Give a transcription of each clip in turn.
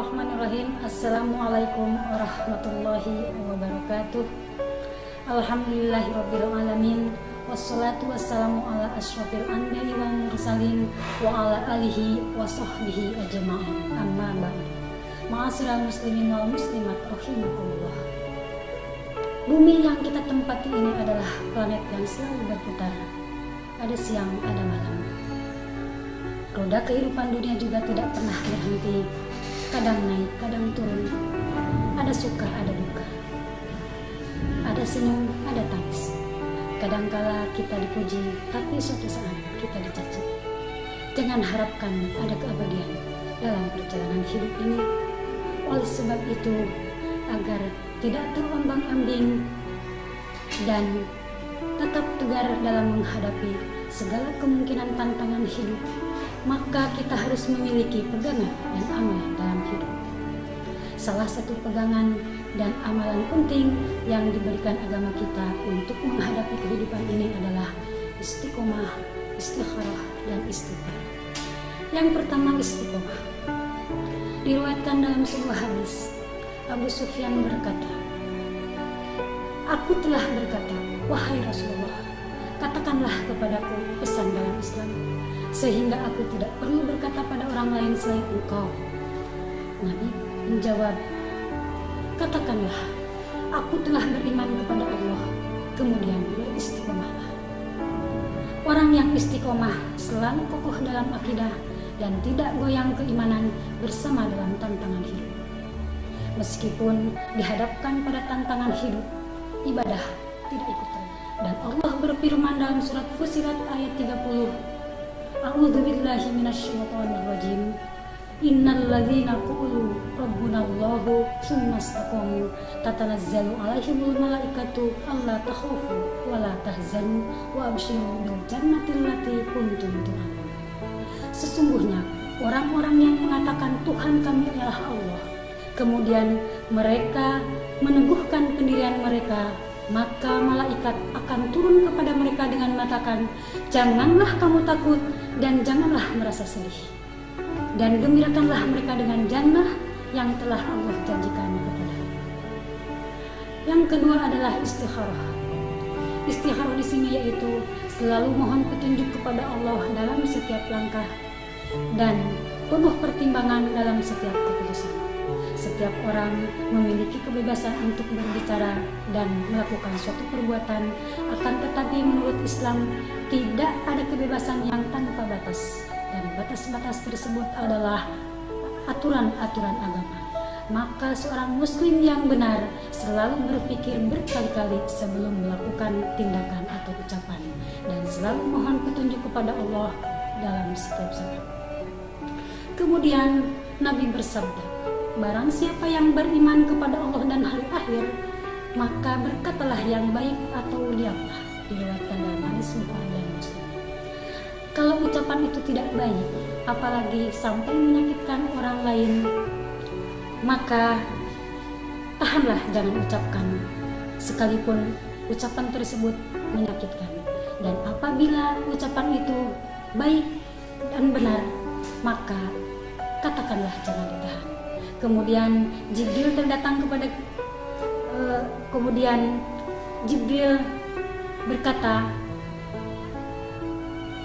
Bismillahirrahmanirrahim. Assalamualaikum warahmatullahi wabarakatuh. Alhamdulillahirrabbilalamin. Wassalatu wassalamu ala asyrafil anbiya'i wal mursalin wa ala alihi wa sahbihi ajma'in. Amma ba'du. Ma'asyiral muslimin wal muslimat rahimakumullah. Bumi yang kita tempati ini adalah planet yang selalu berputar. Ada siang, ada malam. Roda kehidupan dunia juga tidak pernah berhenti. Kadang naik, kadang turun. Ada suka, ada duka. Ada senyum, ada tangis. Kadangkala kita dipuji, tapi suatu saat kita dicaci. Jangan harapkan ada keabadian dalam perjalanan hidup ini. Oleh sebab itu, agar tidak terombang-ambing dan tetap tegar dalam menghadapi segala kemungkinan tantangan hidup, maka kita harus memiliki pegangan dan amalan dalam hidup. Salah satu pegangan dan amalan penting yang diberikan agama kita untuk menghadapi kehidupan ini adalah istiqomah, istikharah, dan istighfar. Yang pertama, istiqomah. Diriwayatkan dalam sebuah hadis, Abu Sufyan berkata, "Aku telah berkata, wahai Rasulullah, katakanlah kepadaku pesan dalam Islam, sehingga aku tidak perlu berkata pada orang lain selain engkau." Nabi menjawab, "Katakanlah, aku telah beriman kepada Allah, kemudian beristiqomahlah." Orang yang istiqomah selalu kokoh dalam akidah dan tidak goyang keimanan bersama dalam tantangan hidup. Meskipun dihadapkan pada tantangan hidup, ibadah tidak ikut terlibat. Dan Allah berfirman dalam surat Fussilat ayat 30, A'udzubillahi minasyaitonirrajim. Innal ladzina qulu rabbunallahu tsumma istaqamu tatanazzalu 'alaihimul malaikatu alla takhafu wa la tahzanu wa abshiru bil jannati allati kuntum tu'adun. Sesungguhnya orang-orang yang mengatakan Tuhan kami ialah Allah, kemudian mereka meneguhkan pendirian mereka, maka malaikat akan turun kepada mereka dengan mengatakan, janganlah kamu takut dan janganlah merasa sedih, dan gembirakanlah mereka dengan jannah yang telah Allah janjikan kepada. Yang kedua adalah istikharah. Istikharah di sini yaitu selalu mohon petunjuk kepada Allah dalam setiap langkah dan penuh pertimbangan dalam setiap keputusan. Setiap orang memiliki kebebasan untuk berbicara dan melakukan suatu perbuatan, akan tetapi menurut Islam tidak ada kebebasan yang tanpa batas, dan batas-batas tersebut adalah aturan-aturan agama. Maka seorang muslim yang benar selalu berpikir berkali-kali sebelum melakukan tindakan atau ucapan, dan selalu mohon petunjuk kepada Allah dalam setiap saat. Kemudian Nabi bersabda, barang siapa yang beriman kepada Allah dan hari akhir, maka berkatalah yang baik atau diamlah. Diriwayatkan dalam hadis Bukhari dan Muslim. Kalau ucapan itu tidak baik, apalagi sampai menyakitkan orang lain, maka tahanlah, jangan ucapkan, sekalipun ucapan tersebut menyakitkan. Dan apabila ucapan itu baik dan benar, maka katakanlah, jangan ditahan. Kemudian Jibril terdatang kepada Jibril berkata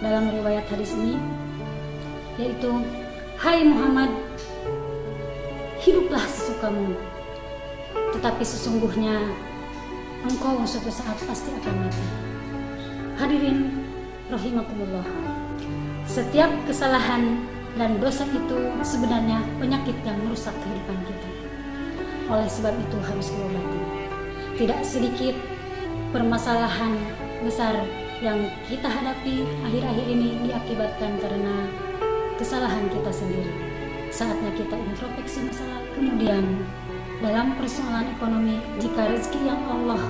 dalam riwayat hadis ini, yaitu, hai Muhammad, hiduplah sesukamu, tetapi sesungguhnya engkau suatu saat pasti akan mati. Hadirin rahimakumullah, setiap kesalahan dan dosa itu sebenarnya penyakit yang merusak kehidupan kita. Oleh sebab itu harus diobati. Tidak sedikit permasalahan besar yang kita hadapi akhir-akhir ini diakibatkan karena kesalahan kita sendiri. Saatnya kita introspeksi masa lalu. Kemudian dalam persoalan ekonomi, jika rezeki yang Allah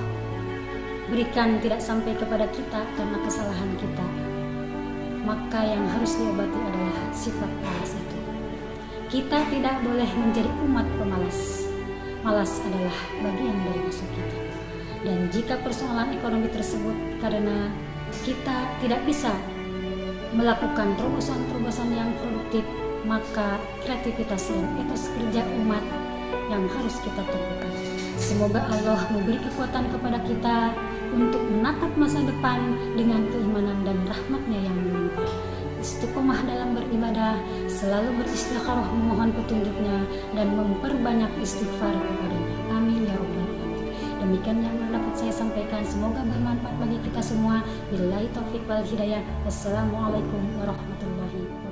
berikan tidak sampai kepada kita karena kesalahan kita, maka yang harus diobati adalah sifat malas itu. Kita tidak boleh menjadi umat pemalas. Malas adalah bagian dari musuh kita. Dan jika persoalan ekonomi tersebut karena kita tidak bisa melakukan terobosan-terobosan yang produktif, maka kreativitas dan etos kerja umat yang harus kita teguhkan. Semoga Allah memberi kekuatan kepada kita untuk menatap masa depan dengan keimanan dan rahmat-Nya yang melimpah. Istiqomah dalam beribadah, selalu beristikharah memohon petunjuk-Nya dan memperbanyak istighfar kepadanya. Amin ya rabbal alamin. Demikian yang dapat saya sampaikan, semoga bermanfaat bagi kita semua. Billahi taufik wal hidayah. Wassalamualaikum warahmatullahi wabarakatuh.